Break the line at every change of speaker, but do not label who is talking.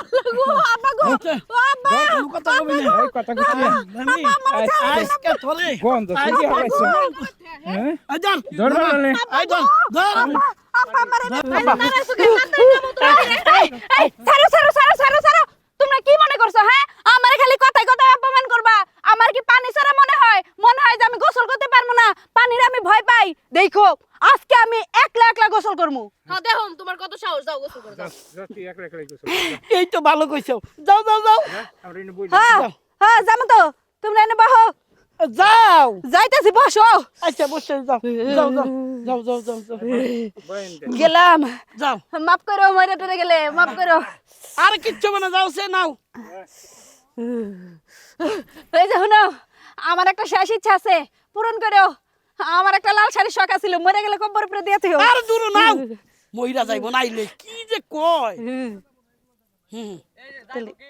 লাগো আব্বা গো আব্বা
কথা কবি না
ওই কথা কইছি
আজকে তোলে
গন্ধ ঠিকই হইছে হ্যাঁ
আইদার
ধরবা না
আইদার ধর
আব্বা মারে মারে সুকে মাথায় নামো তো এই ছাড়ো ছাড়ো ছাড়ো ছাড়ো ছাড়ো তোমরা কি মনে করছো হ্যাঁ আমারে খালি কথায় কথায় অপমান করবা আমার কি পানি ছাড়া মনে হয় যে আমি গোসল করতে পারবো না পানির আমি ভয় পাই দেখো আজকে আমি একলা একলা গোসল করমু
হ্যাঁ দেখো তোমার কত সাহস যাও গোসল করে যাও
তুই একলা একলাই কইছ
এই তো ভালো কইছো যাও যাও যাও
আমরা ইনে বই
হ্যাঁ হ্যাঁ যাবো তো তোমরা এনে বসো
যাও
যাইতেছি বসো
আচ্ছা বসে যাও যাও যাও যাও যাও যাও
বইন দে
গেলাম
যাও
মাফ করো মরে টরে গেলে মাফ করো
আর কিচ্ছু না যাও সে নাও
এই যে শুনো আমার একটা শেষ ইচ্ছা আছে পূরণ করো আমার একটা লাল শাড়ির শখ আছিল মরে গেলে কব্বর উপরে দিয়ে দিও
আর দূর নাও মইরা যাইব নাইলে কি যে কয় হুম